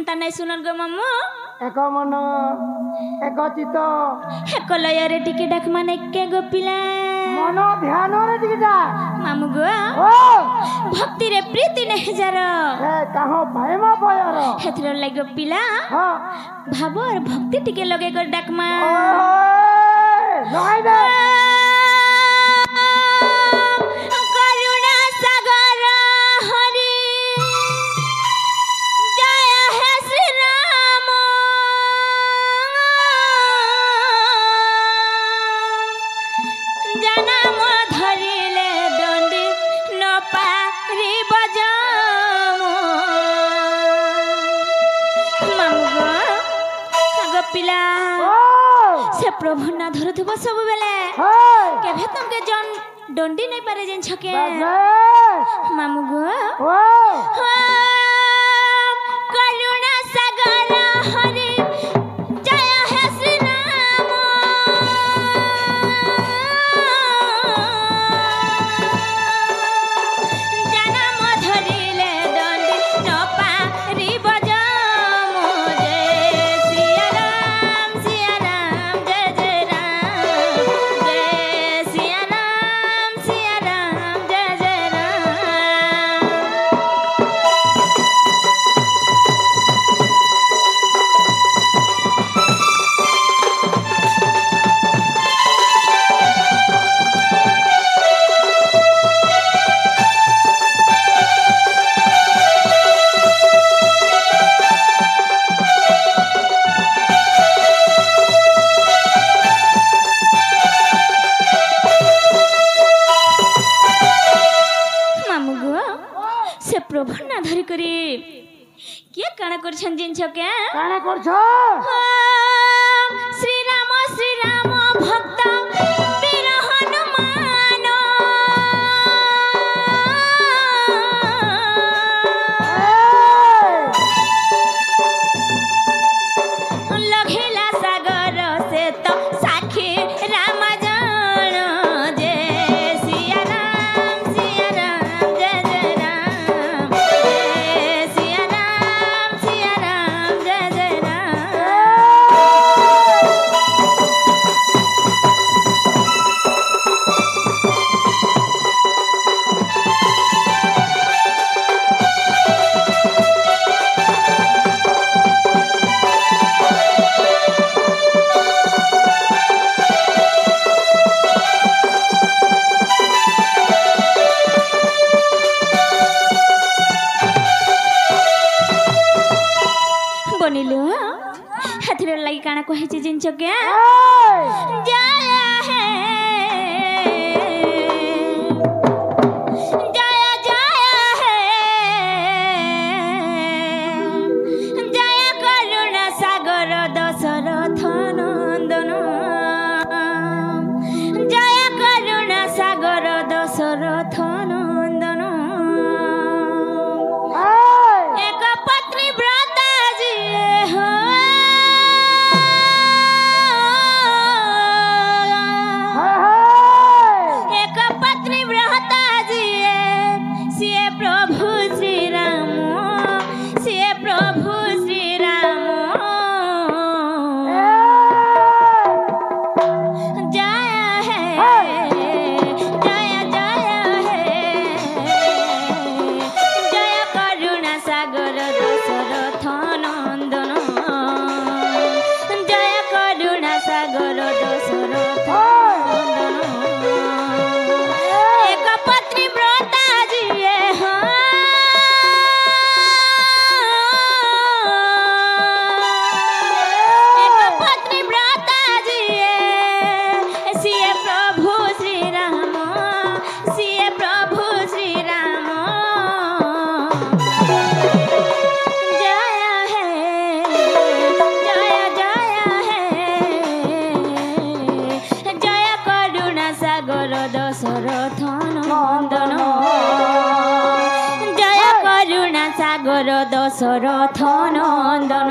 हेंता नहीं सुनन गो मामू एक मन एक चित्त एक लय रे टिके डाक माने के गो पिला मन ध्यान रे टिके जा मामू गो ओ भक्ति रे प्रीति नहीं जार ए काहो भयमा पयर हेथरो लागो पिला हां भाबो और भक्ति टिके लगे गो डाक मा ओए लगाई दे प्रभु ना धरुथबो सब बेले केभे तुमके जन डंडी नहीं पारे जेन छके मामू गो करुणा सागर हरि जय हे श्री राम जन्म धरिले डंडी न पारी बजाम जय सिया राम सिया राम प्रभु ना धरी करी किए काना करछन जिन छके काना करछो श्री राम भक्त वीर हनुमान लघिला सागर से तो साखी राम जान जय सिया राम जय जय राम जय सिया राम जय जय राम बनिलु हाथीर लागि काना कहिछि जिंच के जय हे जय जय हे जय करुणा सागर दशरथ नंदन जय करुणा सागर दशरथ नंदन एक पत्नी व्रता जी हो एक पत्नी व्रता जी सिए प्रभु श्री राम सिए प्रभु श्री राम जय हे जय जय हे जय करुणा सागर दशरथ नंदन जय करुणा सागर दशरथ नंदन एक पत्नी व्रता जी हो एक पत्नी व्रता जी सिए प्रभु श्री राम सिए प्रभु श्री राम जय हे जय जय हे जय करुणा सागर दशरथ नंदन जय करुणा सागर दशरथ नंदन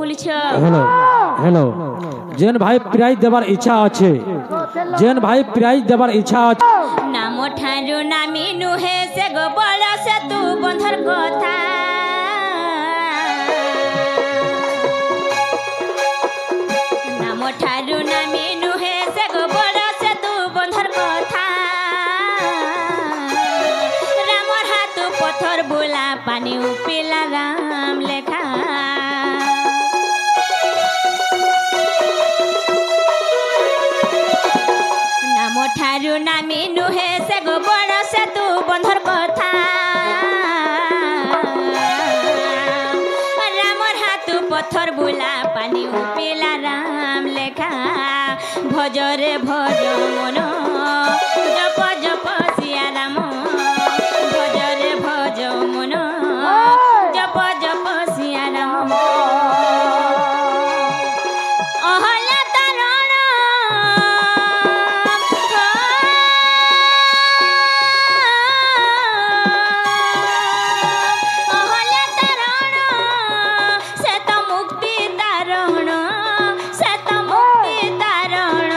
বলিছ हेलो हेलो जेन भाई प्राइज देवार इच्छा अच्छे जेन भाई प्राइज देवार इच्छा अच्छे নাম ঠারু নামি নুহে সে গো বড় সে তু বন্ধর কথা নাম ঠারু নামি নুহে সে গো বড় সে তু বন্ধর কথা রামর হাত পথর বুলা পানি উপিলা রাম লেখা নাম ঠারু নামি নুহে সে গো বড় সে তু বন্ধর কথা রামর হাত পথর বুলা পানি উপিলা রাম লেখা ভজরে ভজ মন জপ জপ সিয়া রাম ভজরে ভজ মন জপ জপ সিয়া রাম অহলা তারণ অহলা তারণ সে তো মুক্তি তারণ সে তো মুক্তি তারণ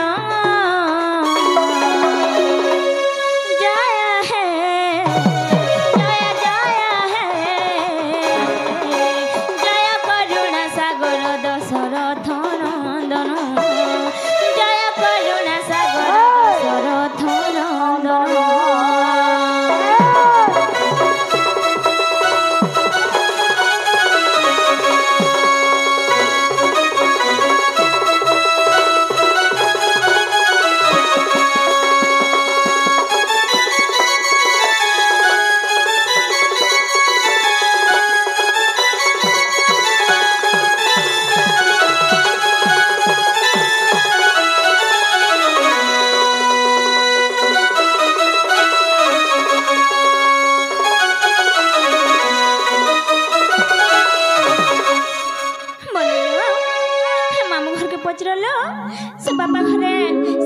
জয় হে জয় জয় হে জয় করুণা সাগর দশরথ নন্দন জয় করুণা সাগর দশরথ নন্দন बोलिलो मामू घर के पचरलो से बापा घरे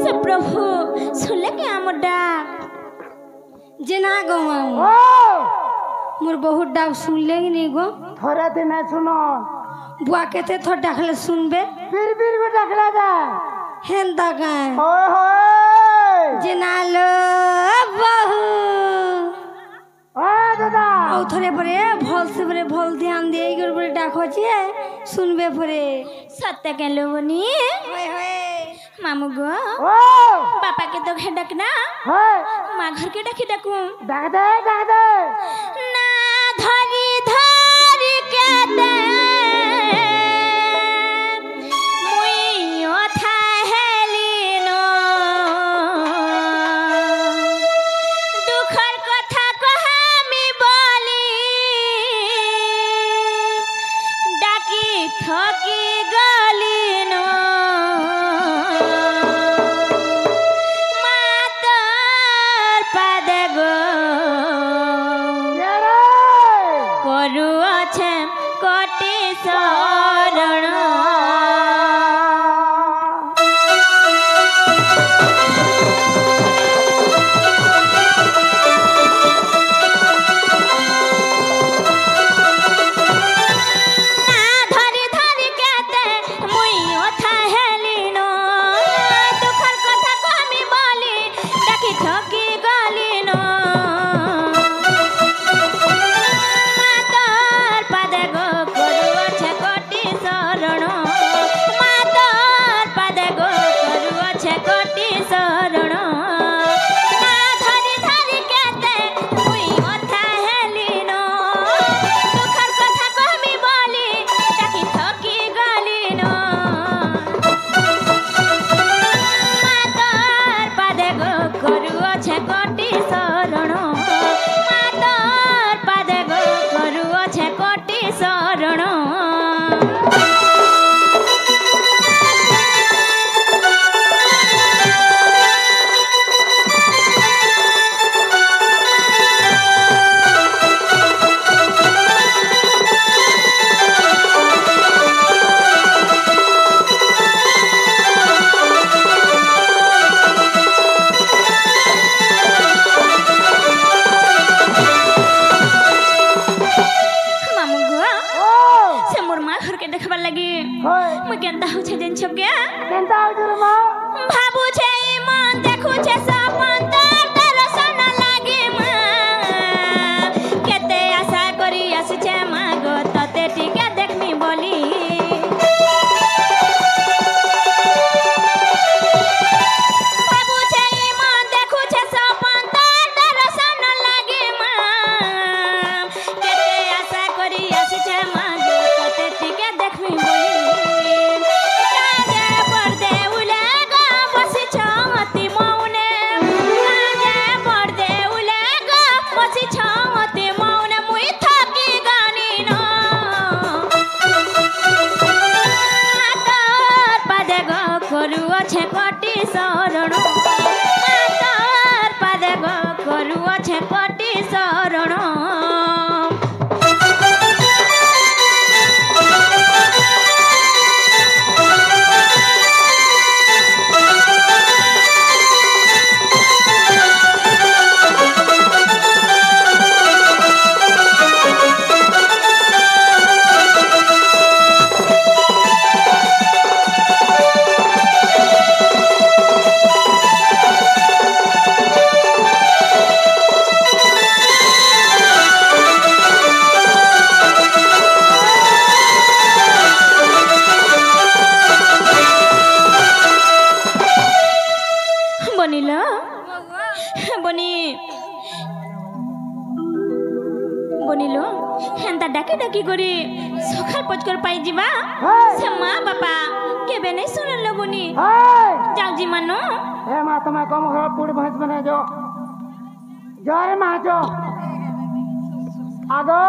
से प्रभु सुनले के आम डाक जेना गो ओ मोर बहुत डाक सुनले ही नहीं गो थोड़े दिन है सुनो बुआ कहते थो डाकले सुनबे फिर को डकला जा हेन दागा ओए होए जेना लो बहु ओए दादा औ थोड़े परे भल से परे भल ध्यान दे कर परे डाको छे सुनबे परे सत्य के लोबनी होय होय मामू गो ओ पापा के तो घर डकना होए माँ घर के डकी डकू डाक दे ना धरी धरी के दे मुई ओथा हेलिनो दुखर কথা কহামি বলি ডাকি থকি গলিনো মাতর পাদে গো ये रे लो বনি বনিলো হেন্তা ডাকি ডাকি করে সকাল পচকর পাই যাবা সে মা বাবা কেবে নাই শুনলো বনি যাও জি মানো हे माँ तुम्हें कम घर पूरी भैंस बने जो रे माँ जो आगो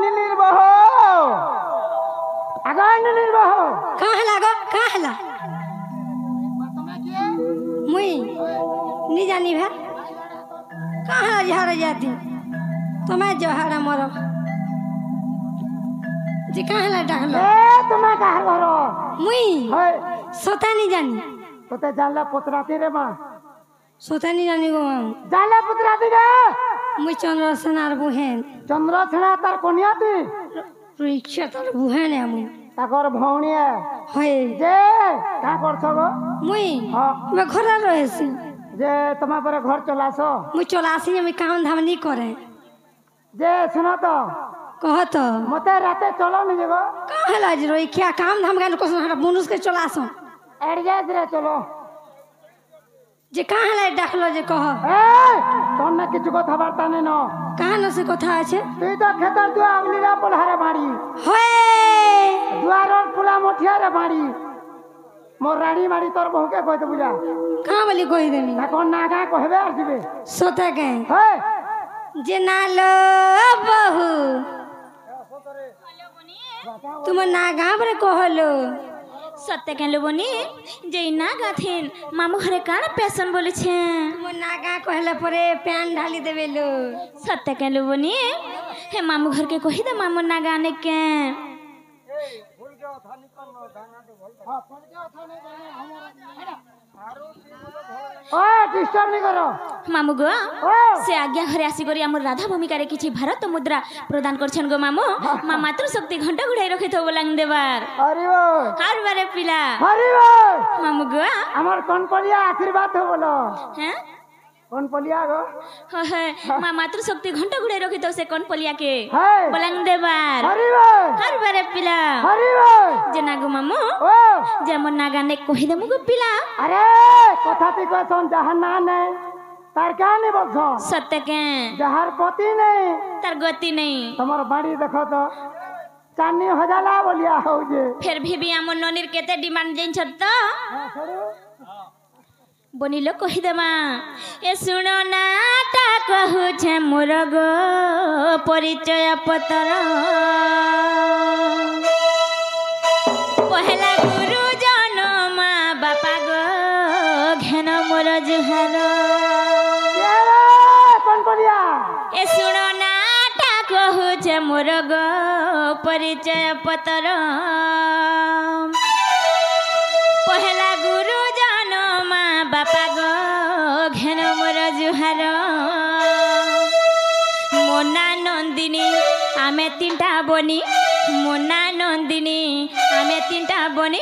नीलीर बहो आगो नीलीर बहो कहाँ हला गो कहाँ हला मुई नहीं जानी भा कहाँ झाड़ जाती तुम्हें जो हारा मरो जी कहाँ हला डाकलो तुम्हें कहाँ घरो मुई है सोता नहीं जानी तो ते जानला पुत्राती रे माँ सोता नहीं जानी गो जानला पुत्राती रे मुई चंद्र सेनार बुहेन चंद्र छेना तार कोनिया ती परीक्षा तार बुहेन है मुई ताकर भौणी है है जे का करछो गो मुई हाँ मैं घर रहेसी जे तुम्हें पर घर चलासो मुई चलासी में काम धाम नहीं करे जे सुनो तो कह तो मते राते चलो नहीं जगो कहाँ हला जी रोई क्या काम धाम का को हरा बोनस के चलासो एडजस्ट रे चलो जे कहाँ हला डाकलो जे कह ए तोने किछु কথা বার্তা নাই ন कहाँ न से कथा আছে তুই তো খেতর দুয়া আগলিরা পলহারে বাড়ি होए দুয়ারর পুলা মঠিয়ারে বাড়ি মোর রানী বাড়ি তোর বহুকে কইতে বুঝা कहाँ बोली कोई देनी এখন নাগা কইবে আসবে सोता के হে जे ना लो बहू तुम ना गाँव कहलो সত্য কেন বনি যে না গাথিন মামু ঘরে কাণ পেশন বলেছে तुम ना गा कहला परे पैन ढाली देवे लो সত্য কেন বনি হে মামু ঘর के কহি দে মামু না গানে के ओ डिस्टर्ब नहीं करो मामू गो ओ से आज्ञा घरे आसी करी हमर राधा भूमिका रे किछि भारत मुद्रा प्रदान करछन गो मामू मा मातृ शक्ति घंटा गुड़ाई रखे तो बोलांग देवार हरि वो हर बारे पिला हरि वो मामू गो আমার কোন পলিয়া আশীর্বাদ हो बोलो हैं কোন পলিয়া गो है मा मातृ शक्ति घंटा गुड़ाई रखे तो से कौन पलिया के है बोलांग देवार हरि वो हर बारे पिला हरि वो जे ना गो मामू ओ যে মন না গানে কহি দে মুগো পিলা আরে কথা তুই কইছন যাহার না নাই তার কানে বলছ সত্য কে যাহার পতি নাই তার গতি নেই তোমার বাড়ি দেখো তো চানি হজালা বলিয়া হউ যে फिर भी आम ननीर केते डिमांड जेन छत बनिलो कहि देमा ए सुनो ना ता कहू छे मोर गो परिचय पत्र पहला गुरु जन मा बापा गो घेन मोर जुहार रे কোন পলিয়া ए सुनो ना ता कहू छे मोर गो परिचय पत्र पहला गुरु जन मा बापा गो घेन मोर जुहार मोना नंदिनी आमे तीनटा बनी मोना नंदिनी आमे तीनटा बनी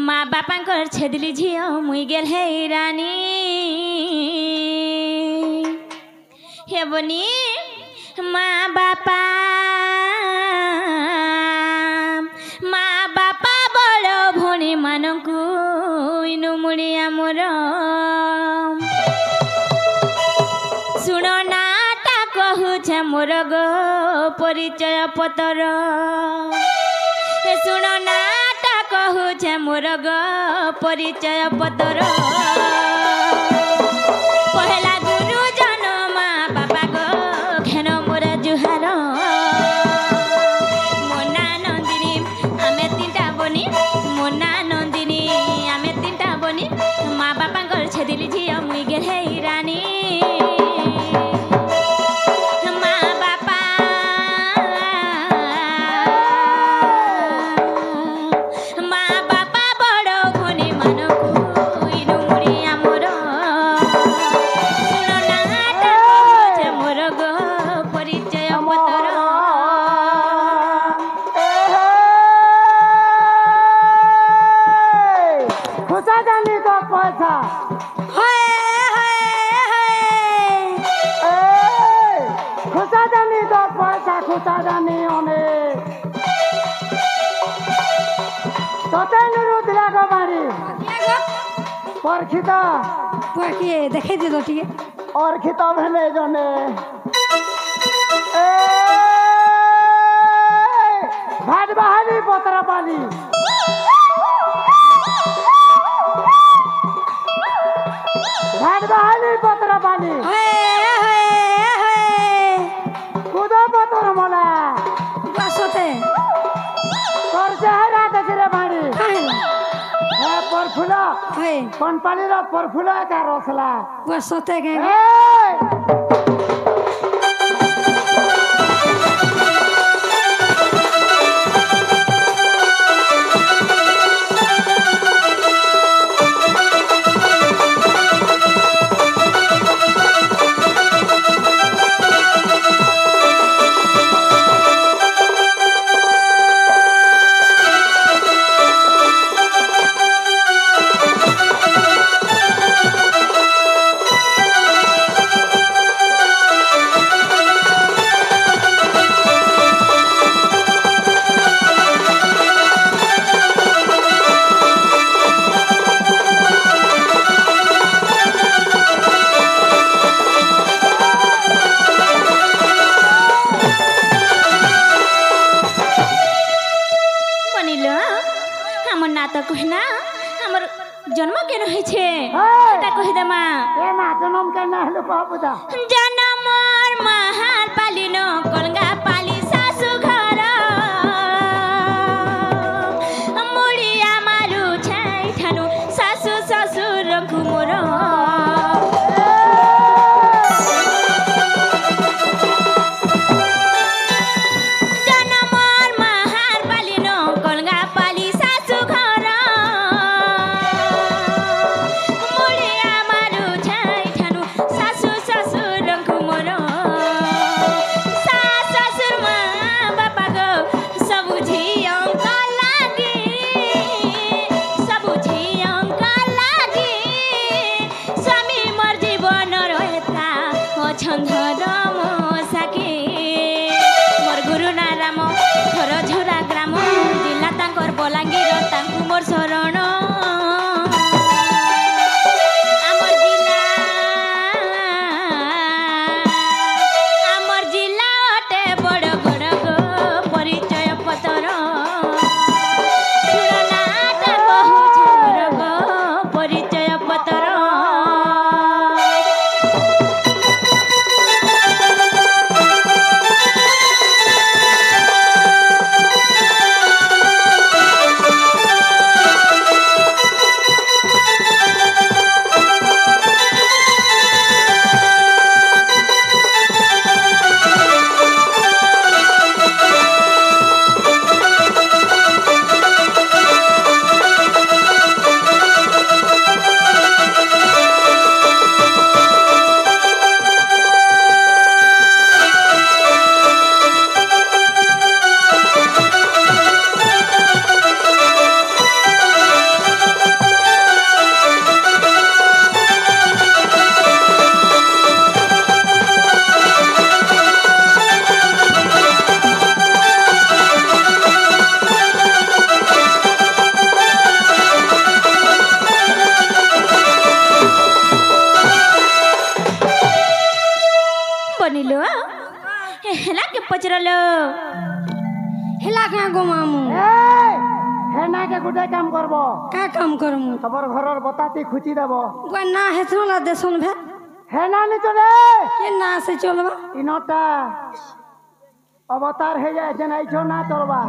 माँ बापांकर छेदली झियो मुई गेल हे रानी हे बनी माँ बापा बड़ भणी मानकू इनु मुड़ी आमर शुण नाटा कहूछे मोर गो परिचय पत्र शुण नाटा कहूछे मोर गो परिचय पत्र पहला गुरु जन माँ बापा गो घेन मोर जुहार मोना नंदिनी आमे तीनटा बनी मोना नंदिनी आमे तीनटा बनी माँ बापांकर छेदिली झियो मुई गेल हे रानी माँ बापा बड़ भनी मानकू इनु मुड़ी आमर शुण नाटा कहूछे मोर गो परिचय पत्र खुशा जानी तो पैसा खुशा जानी तो पैसा खुशा जानी अनेक তোতে নিরুদ লাগো বাড়ি পরখিত কিয়ে দেখাই দিল টিকে অর্খিত ভেলে জনে ভাট বাহালি পতরা পালি ভাট বাহালি পতরা পালি কুদো পতর মলা বাসতে তোর চেহারা দেখে বাড়ি কাহিলা হ্যাঁ পরফুল হয়ে কোন পালির পরফুল একা রসলা বাসতে গে জন্ম কেন হয়েছে এটা কহি দে মা এ মা জন্ম কেন হলো বাবুদা জন্মর মাহার পালিন কলগা পালি শাশু ঘর মুড়ি আমারু ছাই ঠানু শাশু শ্বশুর ঘুমর জন্মর মাহার পালিন কলগা পালি শাশু ঘর মুড়ি আমারু ছাই ঠানু শাশু শ্বশুর ঘুমর শাশুর মা বাপা গো সবু ঝিয়ঙ্ক লাগি স্বামী মোর জীবনর হেতা অছন্ধর মো সাকি মোর গুরু নারাম ঘর ঝুরা গ্রাম জিলা তাঙ্কর বଲାଙ୍ଗୀର ତାଙ୍କୁ মোর শরণ আমার জিলা অটে বড় বড় গো পরিচয় পতর শুরনাটা কহুছে মোর গো পরিচয় পতর बनिलो हेला के पचरलो हेला का गो मामू এ হেনা কে গুটে কাম করব का काम करमु তোমার ঘরের বতাতি খুঁচি দেব गो ना हेथला देसन भे হেনা নি চলে के ना से चलबा ইনটা অবতার হয়ে যায় নাইছো না চলবা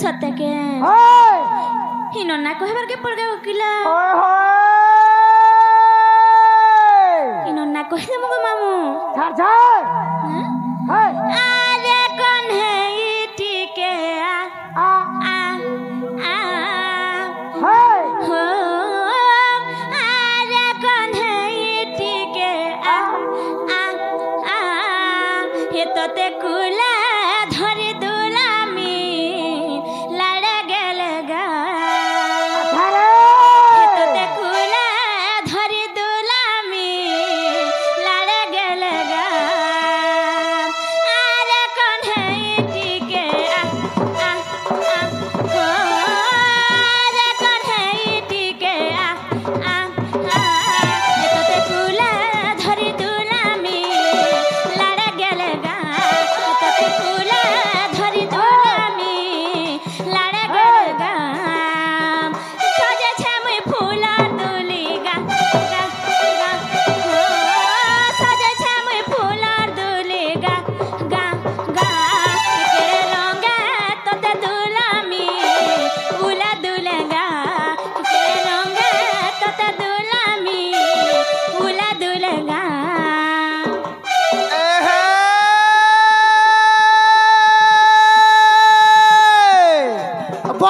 सत्य के ওই हिनो ना कहबर के पड़ गए वकीला ওই হয় हिनो ना कह दे मगो मामू ছাড় ছাড় हाँ? হেই अरे कौन है इटी के আ आ आ হেই हो अरे कौन है इटी के आ आ आ ये तो ते कुला धरी दुलामी लड़ गेल गा ছাড়ে ये तो ते कुला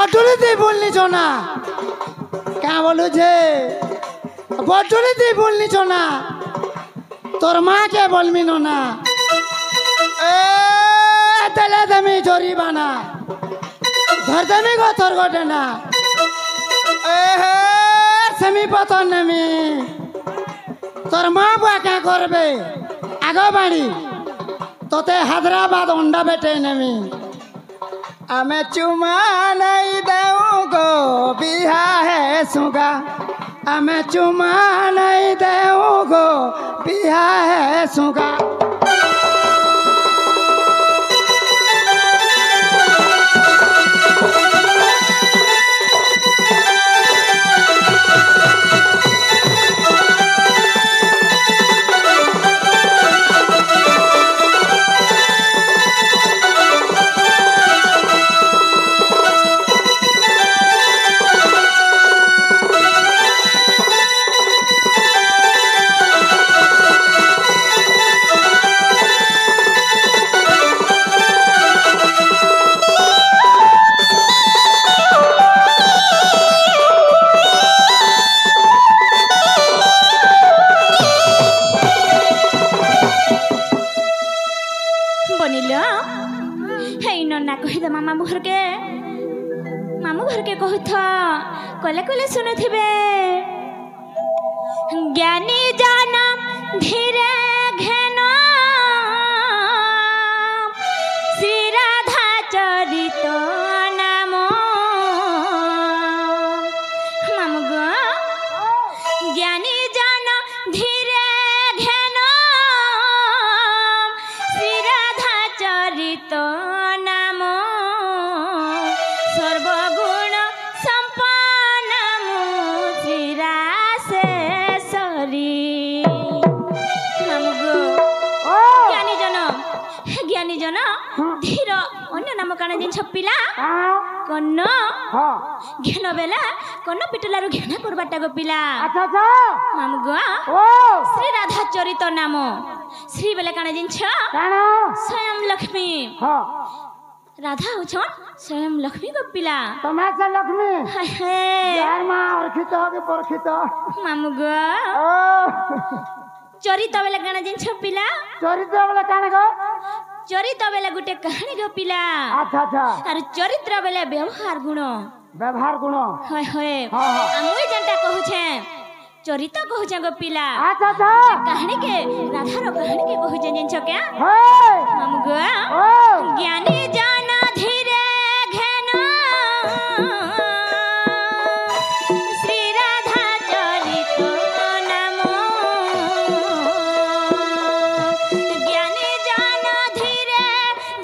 বটুলি তুই বললি না কে বলুছে বটুলি তুই বললি না তোর মাকে বলবি না তাহলে তুমি জরিমানা ধরতেমি গো তোর ঘটে না সেমি পতন নেমি তোর মা বুয়া কে করবে আগ বাড়ি তোতে হায়দ্রাবাদ অন্ডা বেটে নেমি আমি চুমা নাই দেও গো বিহা হে সুগা আমি চুমা নাই দেও গো বিহা হে সুগা मामू घर के कहू कले कले सुनुथिबे ज्ञानी जाना धीरे घेना श्री राधा चरित नाम मामू गो ज्ञानी जाना धीरे घेना श्री राधा चरित नाम सर्वगुण संपन्न मुद्रासेश्वरी मामुगो ज्ञानी जन धीर अन्य नाम काना जिन छपिला कन्न घेन बेला कन्न पिटलारु घेन करबाटा गो पिला मामुगो श्री राधा चरित नाम श्री बेला काना जिन छ स्वयं लक्ष्मी राधा उछन स्वयं लक्ष्मी को पिला तुम्हें से लक्ष्मी हाय हाय यार मां और खितो के पर खितो मामू गो चरित बेला गाना जिन छपिला चरित्र वाला काने गो चरित बेला गुटे कहानी गो पिला अच्छा अच्छा और चरित्र बेला व्यवहार गुण हाय हाय आमुई जनता कहू छे चरित कहू छे गो पिला अच्छा अच्छा कहानी के राधा रो कहानी के कहू छे जिन छ क्या हाय मामू गो ज्ञानी जाना धीरे घेना श्री राधा चरित नाम ज्ञानी जाना धीरे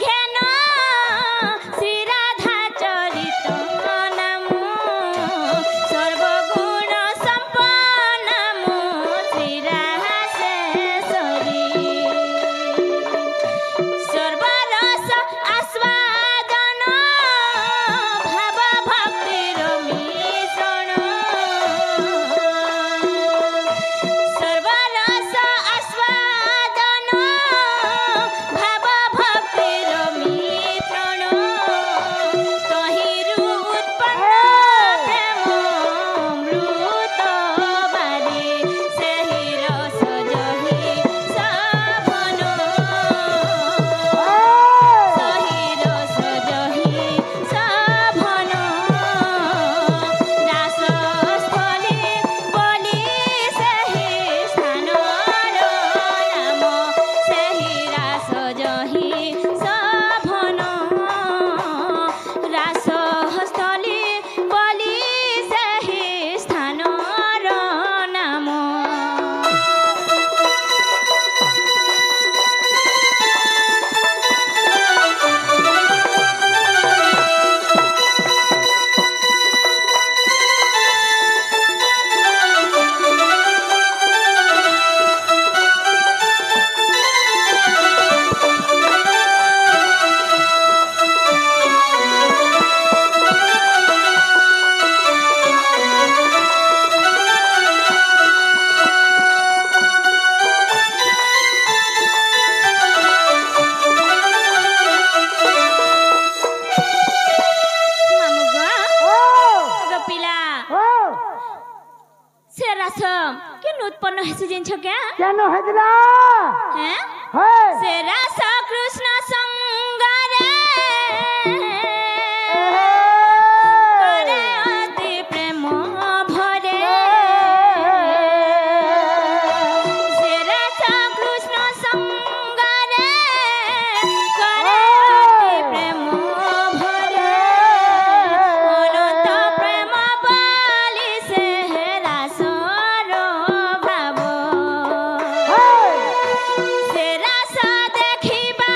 घेना श्री राधा चरित नाम सर्वगुण संपन्न श्री रासेश्वरी सर्वरस आस्वाद କେନ୍ ଉତ୍ପନ୍ନ ହେସି ଜିନିଷ କେ কেন হয়েছিল ହେଁ হ্যাঁ ସେ ରାସ କୃଷ୍ଣ ସଙ୍ଗରେ করে অতি প্রেম ভরে সে রাস কৃষ্ণ সঙ্গরে করে অতি প্রেম ভরে অনন্ত প্রেম বলি সে রাসর ভাব সে রাস দেখিবা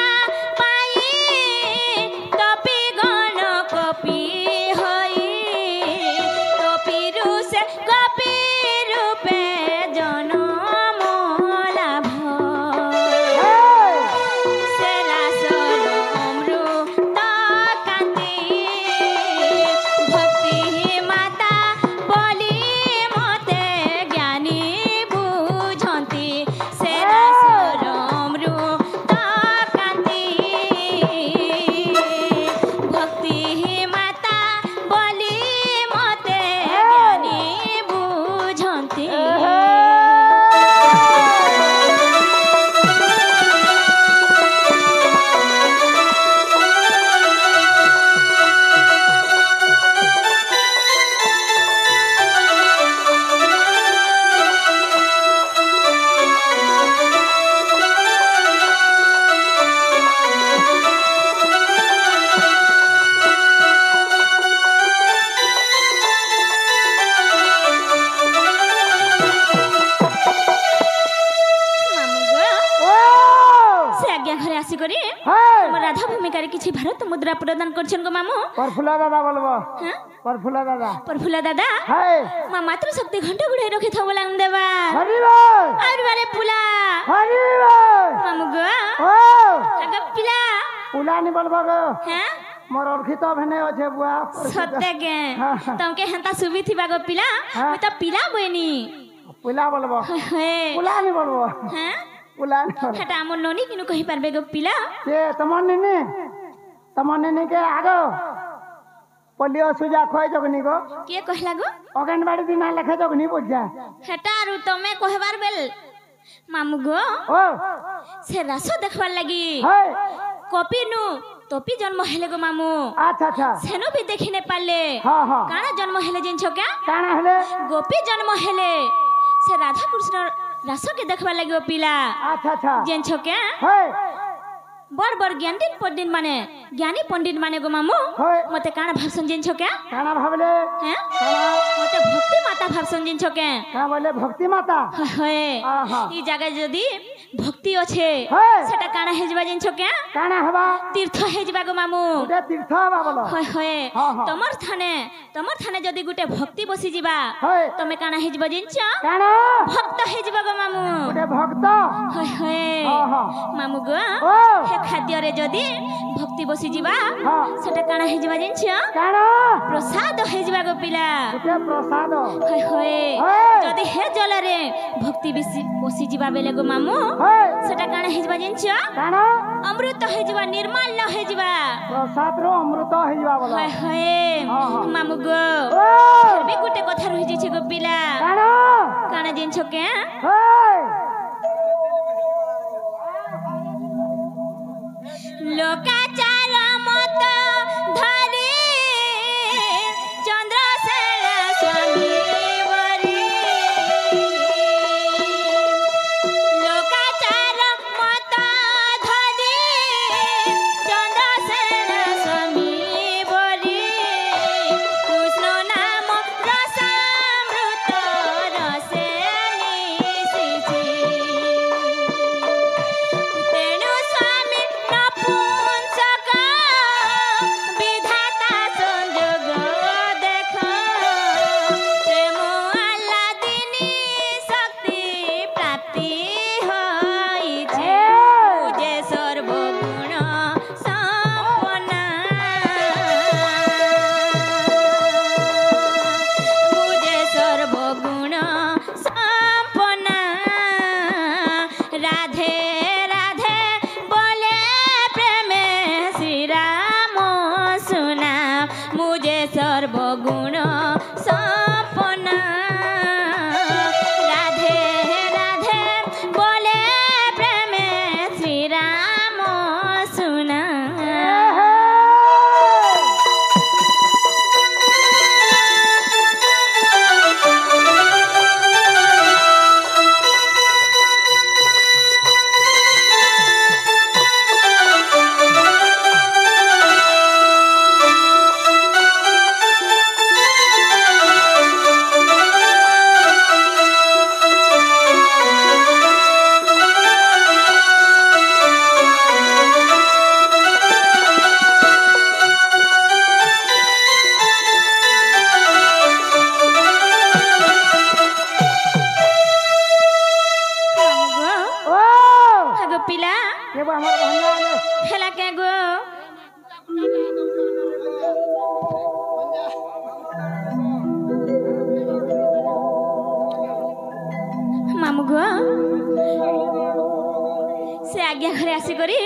পাই তপি গণ কপি হই তপিরু সে কপি রূপে জনম লাভ সে রাসর অমৃত কান্তি ভক্তি মাতা বলি মতে জ্ঞানী বুঝন্তি সে রাসর অমৃত কান্তি ভক্তি মাতা বলি মতে জ্ঞানী বুঝন্তি ମାମୁଁ ও ସେ ଆଜ୍ଞା ଘରେ ଆସିକରି হ্যাঁ ଆମ ରାଧା ଭୂମିକାରେ କିଛି ଭାରତ ମୁଦ୍ରା ପ୍ରଦାନ କରିଛନ୍ତି গো ମାମୁଁ প্রফুল্ল দাদা বলবো হ্যাঁ প্রফুল্ল দাদা ପ୍ରଫୁଲ୍ଲ ଦାଦା হ্যাঁ ମା ମାତୃଶକ୍ତି ଘଣ୍ଟ ଗୁଡ଼ାଇ ରଖିଥାଉ ବୋଲା ଦେବା হরি বল ଆହୁରି ବାରେ ପୁଲା হরি বল ମାମୁଁ ଗୋ ও ଆଗ ପିଲା পুলানি বলবো গো হ্যাঁ মোর অর্খিত ভেনে আছে বুয়া ସତେ କେ হ্যাঁ। ତମକେ ହେନ୍ତା ସୁବିଥିବା গো ପିଲା হ্যাঁ। ମୁଇଁ ତ ପିଲା ବଇନି পুলা বলবো ହେ পুলানি বলবো হ্যাঁ পুলানি ହେଟା ଆମ ନନି କିନୁ କହିପାରିବେ গো ପିଲା সে তোমার নিনি কে আগ পোলিও সুজা খোয়াই জগনি গো କିଏ କହିଲା গো অঙ্গনবাড়ি দিন লেখা জগনি বুঝা ହେଟା ଆରୁ ତମେ କହିବାର ବେଲ ମାମୁଁ ଗୋ ও ସେ ରାସ ଦେଖବାର ଲାଗି হ্যাঁ କପିନୁ ତପି ଜନ୍ମ ହେଲେ ଗো ମାମୁଁ আচ্ছা আচ্ছা ସେନୁ ବି ଦେଖି ନେ ପାରିଲେ হ্যাঁ হ্যাঁ କାଣା ଜନ୍ମ ହେଲେ ଜିନିଷ କା কাଣା হলে ଗୋପୀ ଜନ୍ମ ହେଲେ ସେ ରାଧା କୃଷ୍ଣ ରାସକେ ଦେଖବାର ଲାଗି ଓ ପିଲା আচ্ছা আচ্ছা ଜିନିଷ କା হ্যাঁ বড় বড় জ্ঞানী পণ্ডিত মানে জ্ঞানী পণ্ডিত মানে গো মামু হয়। মতে কাଣା ভাবসন জিনিস কে কাଣା ভাবলে হ্যাঁ কাଣା মতে ভক্তি মাতা ভাবসন জিনিস কে কাଣା বলে ভক্তি মাতা হয় আহা। এই জায়গায় যদি ভক্তি আছে হয়। সেটা কাଣା হে যাবা জিনিস কে কাଣା হবা তীর্থ হে যাবা গো মামু গোটে তীর্থ হবা বলো হয় হয় হ্যাঁ, হ্যাঁ। তোমার থানে যদি গুটে ভক্তি বসি যা হয়। তুমি কাଣା হে যাবা জিনিস কাଣା ভক্ত হে যাবা গো মামু গোটে ভক্ত হয় হয় হ্যাঁ, হ্যাঁ। মামু গো ও হে খাদ্যরে যদি ভক্তি বসি যা হ্যাঁ। সেটা কাଣା হে যাবা জিনিস কাଣା প্রসাদ হয়ে যাবা গো পিলা গোটে প্রসাদ হয় হয় হয়। যদি হে জলরে ভক্তি বেশি বসি যা বেলে গো মামু হয় সেটা কাଣା হয়ে যাবা জিনিস কাଣା অমৃত হয়ে যাবা নির্মাল্য হয়ে যাবা প্রসাদ র অমৃত হইবা বলো হয় হয় হ্যাঁ, হ্যাঁ। মামু গো ও ফেরবি গোটে কথা রয়ে যাচ্ছে গো পিলা কাଣା কাଣା জিনিস কে হয় লোকাচার মত ধরি চন্দ্রসেন স্বামী বরি লোকাচার মত ধরি চন্দ্রসেন স্বামী বরি কৃষ্ণ নাম রসামৃত রসে মিশিছি ହେଲା କେ ଗो ମାମୁ ଗो ସେ ଆଜ୍ଞା ଘରେ ଆସିକରି